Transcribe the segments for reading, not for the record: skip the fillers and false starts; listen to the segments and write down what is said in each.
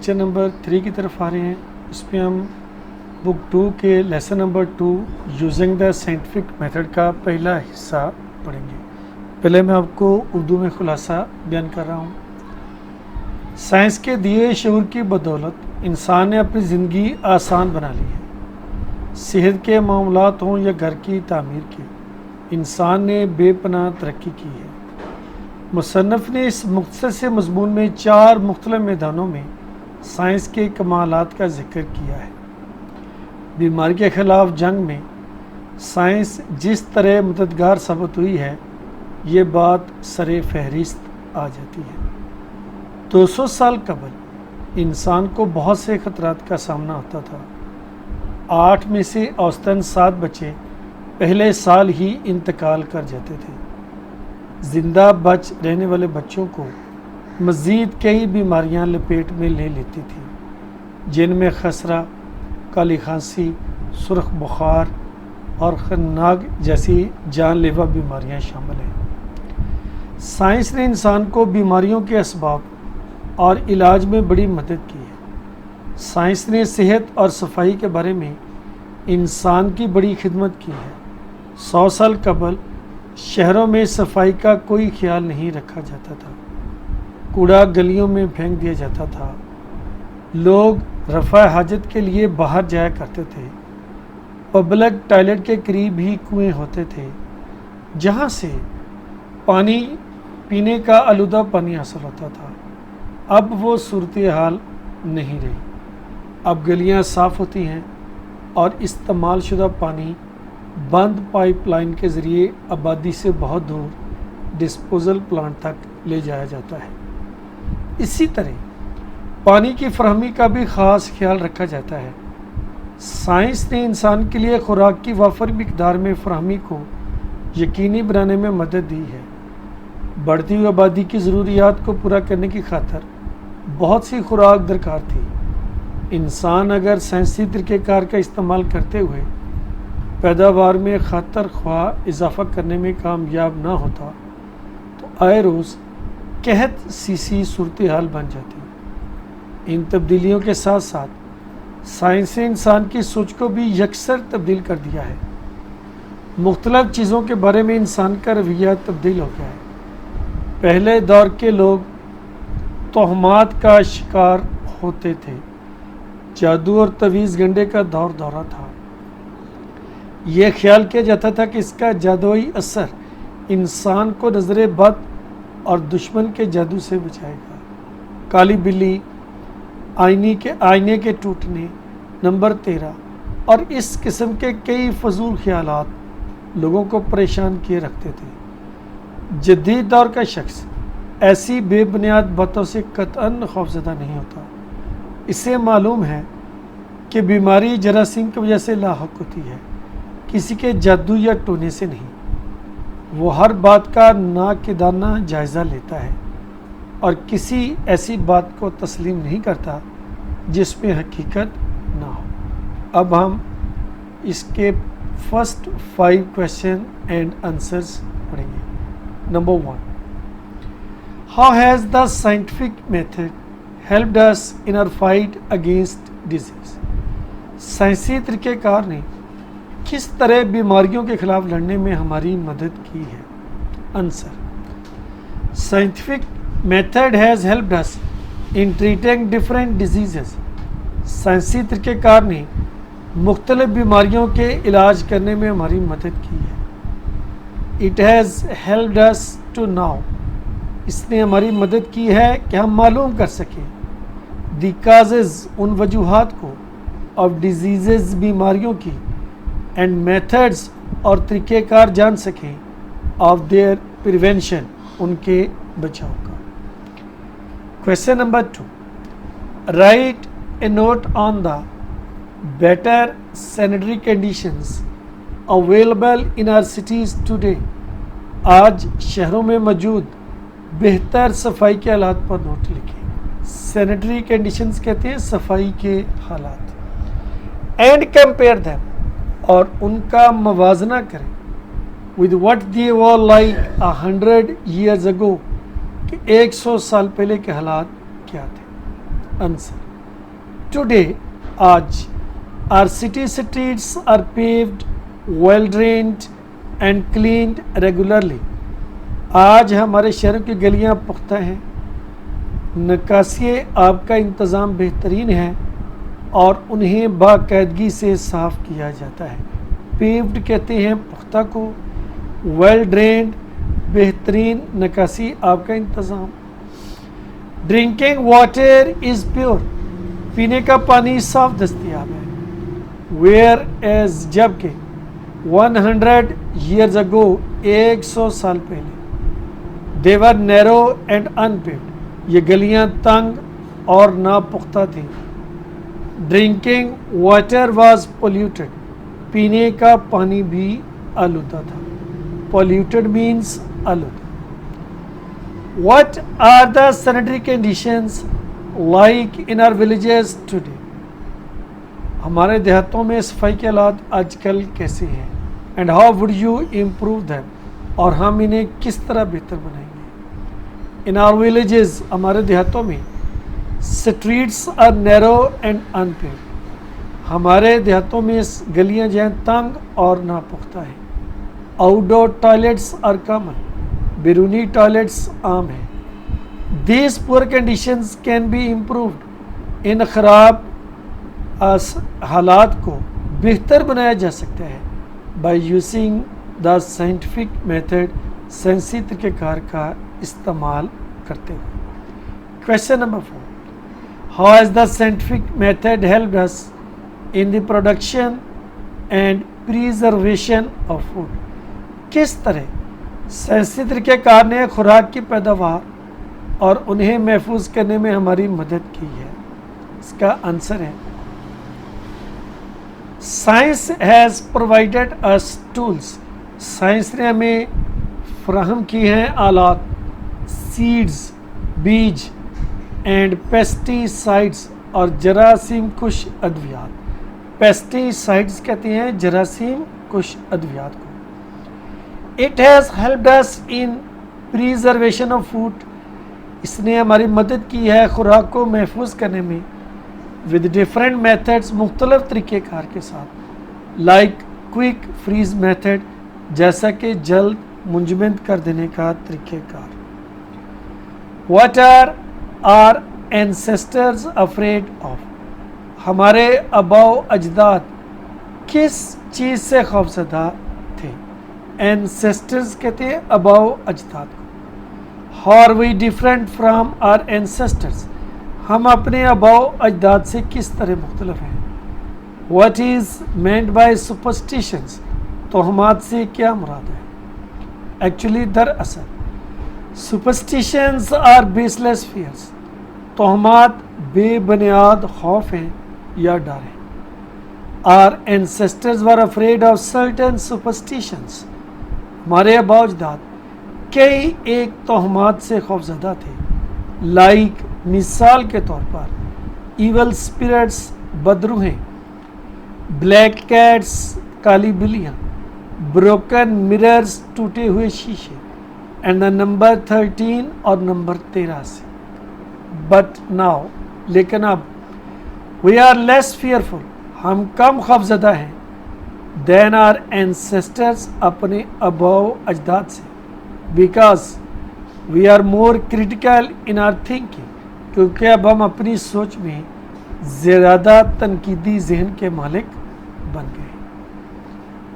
Lecture number 3 کی طرف آ رہے ہیں. اس میں ہم بک 2 کے lesson number 2 using the scientific method کا پہلا حصہ پڑھیں گے. پہلے میں آپ کو اردو میں خلاصہ بیان کر رہا ہوں. سائنس کے دیے شعور کی بدولت انسان نے اپنی زندگی آسان بنا لی ہے. صحت کے معاملات ہوں یا گھر کی تعمیر کے، انسان نے بے پناہ ترقی کی ہے. مصنف نے اس مختصر سے مضمون میں 4 مختلف میدانوں میں سائنس کے کمالات کا ذکر کیا ہے. بیماری کے خلاف جنگ میں سائنس جس طرح مددگار ثابت ہوئی ہے، یہ بات سر فہرست آ جاتی ہے. 200 سال قبل انسان کو بہت سے خطرات کا سامنا ہوتا تھا. 8 میں سے اوسطاً 7 بچے پہلے سال ہی انتقال کر جاتے تھے. زندہ بچ رہنے والے بچوں کو مزید کئی بیماریاں لپیٹ میں لے لیتی تھیں، جن میں خسرہ، کالی کھانسی، سرخ بخار اور خناق جیسی جان لیوا بیماریاں شامل ہیں. سائنس نے انسان کو بیماریوں کے اسباب اور علاج میں بڑی مدد کی ہے. سائنس نے صحت اور صفائی کے بارے میں انسان کی بڑی خدمت کی ہے. 100 سال قبل شہروں میں صفائی کا کوئی خیال نہیں رکھا جاتا تھا. کوڑا گلیوں میں پھینک دیا جاتا تھا. لوگ رفع حاجت کے لیے باہر جایا کرتے تھے. پبلک ٹوائلٹ کے قریب ہی کنویں ہوتے تھے جہاں سے پانی پینے کا آلودہ پانی حاصل ہوتا تھا. اب وہ صورتحال نہیں رہی. اب گلیاں صاف ہوتی ہیں اور استعمال شدہ پانی بند پائپ لائن کے ذریعے آبادی سے بہت دور ڈسپوزل پلانٹ تک لے جایا جاتا ہے. اسی طرح پانی کی فراہمی کا بھی خاص خیال رکھا جاتا ہے. سائنس نے انسان کے لیے خوراک کی وافر مقدار میں فراہمی کو یقینی بنانے میں مدد دی ہے. بڑھتی ہوئی آبادی کی ضروریات کو پورا کرنے کی خاطر بہت سی خوراک درکار تھی. انسان اگر سائنسی طریقہ کار کا استعمال کرتے ہوئے پیداوار میں خاطر خواہ اضافہ کرنے میں کامیاب نہ ہوتا تو آئے روز قحط سی صورتحال بن جاتی. ان تبدیلیوں کے ساتھ ساتھ سائنس نے انسان کی سوچ کو بھی یکسر تبدیل کر دیا ہے. مختلف چیزوں کے بارے میں انسان کا رویہ تبدیل ہو گیا ہے. پہلے دور کے لوگ توہمات کا شکار ہوتے تھے. جادو اور تعویذ گنڈے کا دورہ تھا. یہ خیال کیا جاتا تھا کہ اس کا جادوئی اثر انسان کو نظر بد اور دشمن کے جادو سے بچائے گا. کالی بلی، آئینے کے ٹوٹنے، نمبر 13 اور اس قسم کے کئی فضول خیالات لوگوں کو پریشان کیے رکھتے تھے. جدید دور کا شخص ایسی بے بنیاد باتوں سے قطعاً خوفزدہ نہیں ہوتا. اسے معلوم ہے کہ بیماری جراثیم کی وجہ سے لاحق ہوتی ہے، کسی کے جادو یا ٹونے سے نہیں. وہ ہر بات کا ناقدانہ جائزہ لیتا ہے اور کسی ایسی بات کو تسلیم نہیں کرتا جس میں حقیقت نہ ہو. اب ہم اس کے فرسٹ 5 کویشچن اینڈ آنسرز پڑھیں گے. Number 1. How has the scientific method helped us in our fight against disease? سائنسی طریقہ کار نے کس طرح بیماریوں کے خلاف لڑنے میں ہماری مدد کی ہے؟ Answer: Scientific method has helped us in treating different diseases. سائنسی طریقہ کار نے مختلف بیماریوں کے علاج کرنے میں ہماری مدد کی ہے. It has helped us to know. اس نے ہماری مدد کی ہے کہ ہم معلوم کر سکیں the causes، ان وجوہات کو، of diseases، بیماریوں کی، and methods، اور طریقہ کار جان سکیں of their prevention، ان کے بچاؤ کا. Question number 2. Write a note on the better sanitary conditions available in our cities today. آج شہروں میں موجود بہتر صفائی کے حالات پر نوٹ لکھیں. سینیٹری کنڈیشنز کہتے ہیں صفائی کے حالات. اینڈ کمپیئر دیم، اور ان کا موازنہ کریں with what they were like 100 years ago، کہ 100 سال پہلے کے حالات کیا تھے. آنسر: Today, आज our city streets are paved, well drained and cleaned regularly. आज हमारे शहरों की गलियां पुख्ता हैं, नकासी आब का इंतज़ाम बेहतरीन है और उन्हें बाकायदगी से साफ़ किया जाता है. पेव्ड कहते हैं पुख्ता को, वेल ड्रेन्ड बेहतरीन नकासी आब का इंतज़ाम. ड्रिंकिंग वाटर इज़ प्योर, पीने का पानी साफ दस्तियाब है. वेयर एज जबकि 100 years ago 100 साल पहले they were narrow and unpaved, ये गलियां तंग और नापुख्ता थी. ड्रिंकिंग वाटर वाज पोल्यूटेड, पीने का पानी भी आलूदा था. पोल्यूटेड मीन्स आलूदा. What are the sanitary conditions like in our villages today? हमारे देहातों में सफाई के हालात आजकल कैसे हैं? And how would you improve them? और हम इन्हें किस तरह बेहतर बनाएंगे? In our villages, हमारे देहातों में streets are narrow and unpaved, हमारे देहातों में गलियां जो हैं तंग और नापुख्ता हैं. Outdoor toilets are common, बैरूनी टॉयलेट्स आम हैं. These poor conditions can be improved, इन ख़राब हालात को बेहतर बनाया जा सकता है by using the scientific method, साइंसी तरीक़ेकार का इस्तेमाल करते हुए. Question number 4. How has the scientific method helped us in the production and preservation of food? किस तरह साइंसी तरीक़ेकार ने खुराक की पैदावार और उन्हें महफूज करने में हमारी मदद की है? इसका आंसर है science has provided us tools, science ने हमें फराहम की हैं आलात, सीड्स बीज एंड पेस्टिसाइड्स और जरासीम कुश अद्वियात. पेस्टिसाइड्स कहते हैं जरासीम कुश अद्वियात को. It has helped us in preservation of food, इसने हमारी मदद की है खुराक को महफूज करने में विद डिफरेंट मेथड्स, मुख्तलिफ तरीक़ेकार के साथ. लाइक क्विक फ्रीज मेथड, जैसा कि जल्द मुंजमद कर देने का तरीक़ेकार. What are our ancestors afraid of, हमारे आबाओ अजदाद किस चीज़ से खौफज़दा थे? एंसेस्टर्स कहते हैं आबाओ अजदाद को. How are we different from our ancestors, हम अपने आबाओ अजदाद से किस तरह मुख्तलिफ हैं? What is meant by superstitions, तोहमात से क्या मुराद है? एक्चुअली दरअसल सुपरस्टिशंस आर बेसलेस फियर्स, तोहमात बेबुनियाद खौफ हैं या डर है. Our ancestors were afraid of certain superstitions, हमारे आबाओ अजदाद कई एक तोहमात से खौफज़दा थे. लाइक मिसाल के तौर पर ईवल स्पिरिट्स, बदरूहें, ब्लैक कैट्स, काली बिल्लियाँ, ब्रोकन मिरर्स, टूटे हुए शीशे, एंड द नंबर 13 और नंबर 13 से. बट नाउ, लेकिन अब वी आर लेस फियरफुल, हम कम खौफज़दा हैं देन आर एंसेस्टर्स, अपने आबाओ अजदाद से. Because we are more critical in our thinking, क्योंकि अब हम अपनी सोच में ज़्यादा तनकीदी जहन के मालिक बन गए.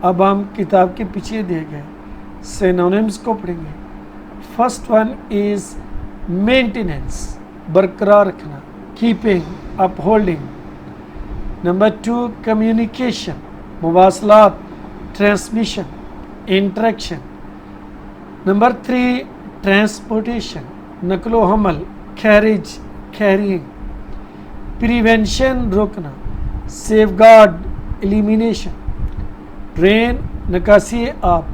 अब हम किताब के पीछे दिए गए सिनोनिम्स को पढ़ेंगे. फर्स्ट वन इज़ मेंटेनेंस, बरकरार रखना, कीपिंग, अपहोल्डिंग. नंबर 2 कम्युनिकेशन, मवासलात, ट्रांसमिशन, इंटरेक्शन. नंबर 3 ट्रांसपोर्टेशन, नकलो हमल, कैरेज, कैरिंग. प्रिवेंशन, रोकना, सेफगार्ड, एलिमिनेशन. ड्रेन, निकासी आब,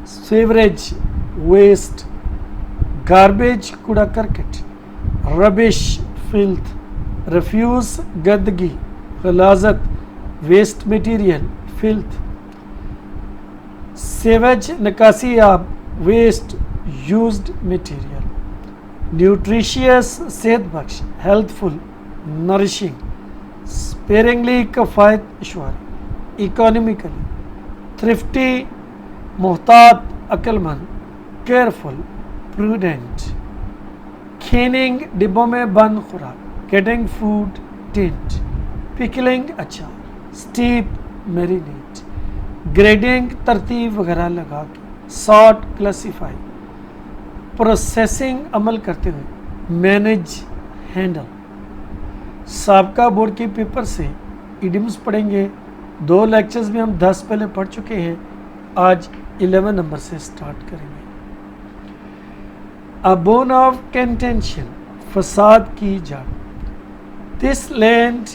सीवरेज, वेस्ट. गार्बेज, कूड़ा करकट. Rubbish, filth. रिफ्यूज़, गंदगी, गलाजत, वेस्ट मटीरियल, फिल्थ. सेवेज, निकासी आब, वेस्ट, यूज्ड मटीरियल. न्यूट्रिशियस, सेहत बख्श, हेल्थफुल, नरिशिंग. स्पेयरिंगली कफ़ायत इशवारी, इकोनॉमिकली, थ्रिफ्टी मोहतात अक्लमंद, केयरफुल प्रूडेंट, खीनिंग डिब्बों में बंद खुराक, गेटिंग फूड टिंट, पिकलिंग अचार, स्टीप मैरिनेट, ग्रेडिंग तरतीब वगैरह लगा के, सॉर्ट क्लासीफाई, प्रोसेसिंग अमल करते हुए, मैनेज हैंडल। साबका बोर्ड के पेपर से इडियम्स पढ़ेंगे। 2 लेक्चर्स में हम 10 पहले पढ़ चुके हैं, आज 11 नंबर से स्टार्ट करेंगे। अ बोन ऑफ कंटेंशन, फसाद की जड़। This land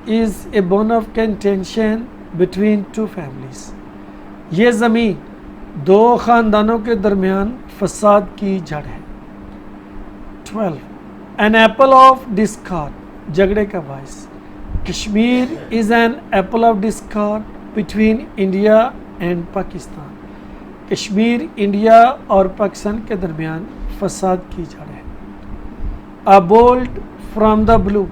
is a bone of contention between 2 families. ये ज़मीन 2 ख़ानदानों के दरमियान फसाद की जड़ है। 12 एन एप्पल ऑफ डिस्कॉर्ड, झगड़े का बायस। Kashmir is an apple of discord between India and Pakistan. Kashmir India और पाकिस्तान के दरमियान फसाद की जड़ है। A bolt from the blue,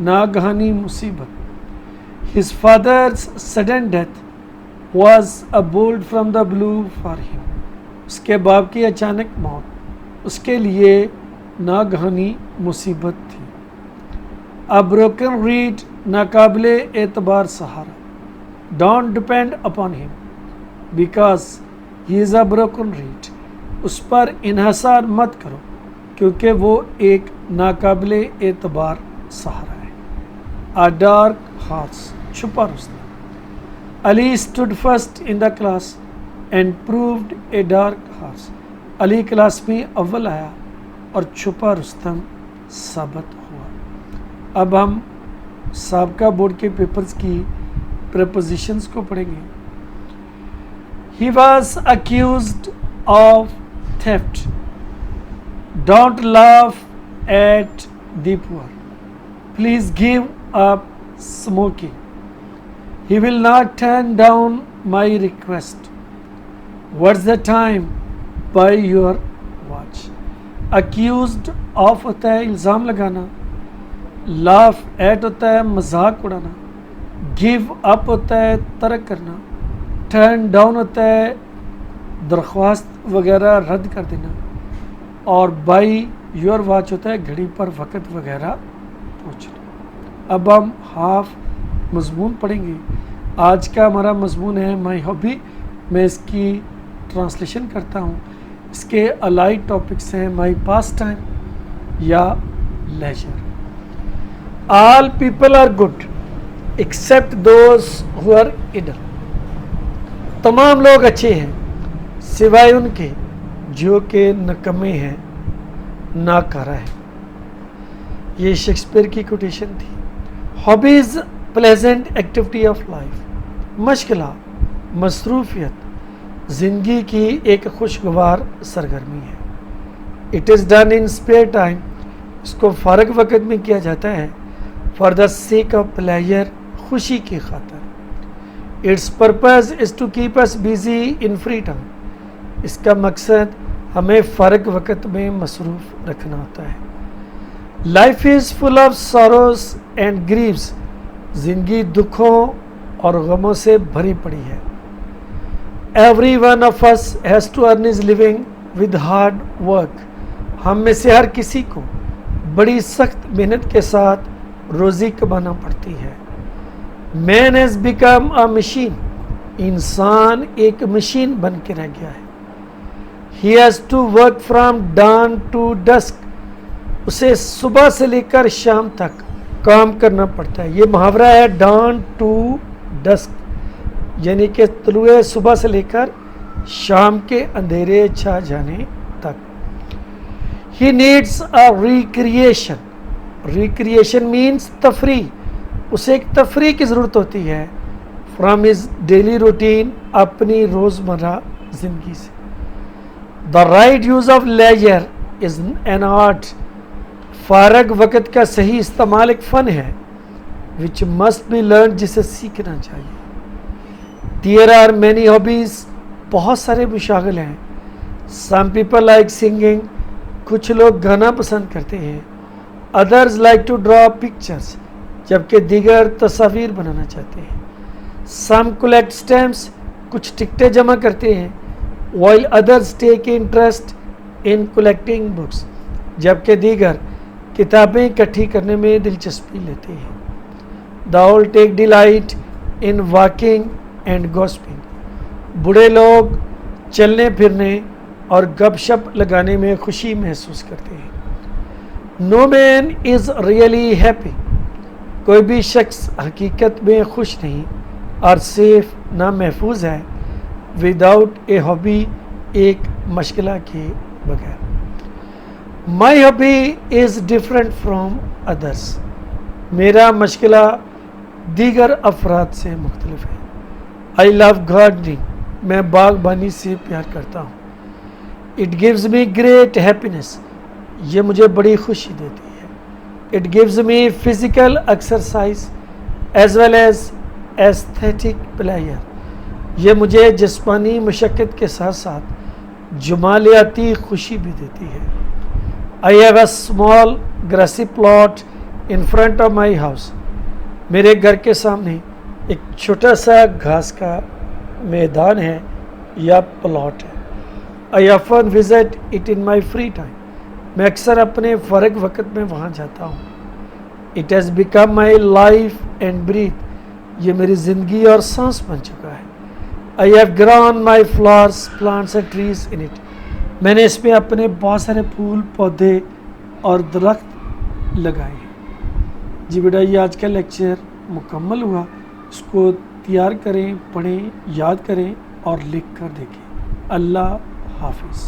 नागहानी मुसीबत। His father's sudden death was a bolt from the blue for him. उसके बाप की अचानक मौत उसके लिए नागहानी मुसीबत थी। अ ब्रोकन रीड, नाकाबिले एतबार सहारा। Don't depend upon him because he is a broken reed. उस पर इन्हसार मत करो क्योंकि वो एक नाकाबिले एतबार सहारा है। अ डार्क हॉर्स, छुपा Rustam. Ali stood first in the class and proved a dark horse. Ali class में अव्वल आया और छुपा रुस्तम साबित हुआ। अब हम साबका बोर्ड के पेपर्स की प्रपोजिशंस को पढ़ेंगे। He was accused of theft. Don't laugh at the poor. Please give up smoking. He will not turn down my request. What's the time? By your watch. Accused of होता है इल्ज़ाम लगाना, laugh at होता है मजाक उड़ाना, give up होता है तर्क करना, टर्न डाउन होता है दरख्वास्त वगैरह रद्द कर देना, और बाई योर वॉच होता है घड़ी पर वक़्त वगैरह पूछना। अब हम हाफ मजमून पढ़ेंगे। आज का हमारा मजमून है माई हॉबी। मैं इसकी ट्रांसलेशन करता हूँ। इसके अलाइड टॉपिक्स हैं my pastime leisure. All people are good except those who are idle. तमाम लोग अच्छे हैं सिवाय उनके जो कि नकम्मे हैं, नाकारा है। ये शेक्सपियर की कोटेशन थी। Hobbies pleasant activity of life. मशगला, मसरूफियत ज़िंदगी की एक खुशगवार सरगर्मी है। It is done in spare time, इसको फ़ारग वक़्त में किया जाता है। For the sake of pleasure, खुशी की खातिर। Its purpose is to keep us busy in free time, इसका मकसद हमें फ़ारग वक़्त में मसरूफ़ रखना होता है। Life is full of sorrows and griefs, ज़िंदगी दुखों और गमों से भरी पड़ी है। Every one of us has to earn his living with hard work, हम में से हर किसी को बड़ी सख्त मेहनत के साथ रोज़ी कमाना पड़ती है। Man has become a machine, इंसान एक मशीन बन के रह गया है। He has to work from dawn to dusk, उसे सुबह से लेकर शाम तक काम करना पड़ता है। ये मुहावरा है डान टू डस्क, यानी कि तुलुए सुबह से लेकर शाम के अंधेरे छा जाने तक। He needs a recreation, recreation means तफरी, उसे एक तफरी की ज़रूरत होती है। फ्राम हिज डेली रूटीन, अपनी रोज़मर्रा ज़िंदगी से। The right use of leisure is an art, फ़ारग वक़्त का सही इस्तेमाल एक फ़न है। विच मस्ट बी लर्न, जिसे सीखना चाहिए। देयर आर मैनी हॉबीज़, बहुत सारे मुशागिल हैं। सम पीपल लाइक सिंगिंग, कुछ लोग गाना पसंद करते हैं। Others like to draw pictures, جبکہ دیگر تصاویر بنانا چاہتے ہیں. Some collect stamps, کچھ ٹکٹیں جمع کرتے ہیں. While others take interest in collecting books, جبکہ دیگر کتابیں اکٹھی کرنے میں دلچسپی لیتے ہیں. The old take delight in walking and gossiping, بوڑھے لوگ چلنے پھرنے اور گپ شپ لگانے میں خوشی محسوس کرتے ہیں. No man is really happy, کوئی بھی شخص حقیقت میں خوش نہیں اور سیف نہ محفوظ ہے وداؤٹ اے ہابی، ایک مشغلہ کے بغیر. My hobby is different from others, میرا مشغلہ دیگر افراد سے مختلف ہے. I love gardening, میں باغبانی سے پیار کرتا ہوں. It gives me great happiness, یہ مجھے بڑی خوشی دیتی ہے. It gives me physical exercise as well as aesthetic pleasure, یہ مجھے جسمانی مشقت کے ساتھ ساتھ جمالیاتی خوشی بھی دیتی ہے. I have a small grassy plot in front of my house, میرے گھر کے سامنے ایک چھوٹا سا گھاس کا میدان ہے یا پلاٹ ہے. I often visit it in my free time, میں اکثر اپنے فارغ وقت میں وہاں جاتا ہوں. It has become my life and breath, یہ میری زندگی اور سانس بن چکا ہے. I have grown my flowers, plants and trees in it, میں نے اس میں اپنے بہت سارے پھول پودے اور درخت لگائے ہیں. جی بیٹا یہ آج کا لیکچر مکمل ہوا، اس کو تیار کریں، پڑھیں، یاد کریں اور لکھ کر دیکھیں. اللہ حافظ.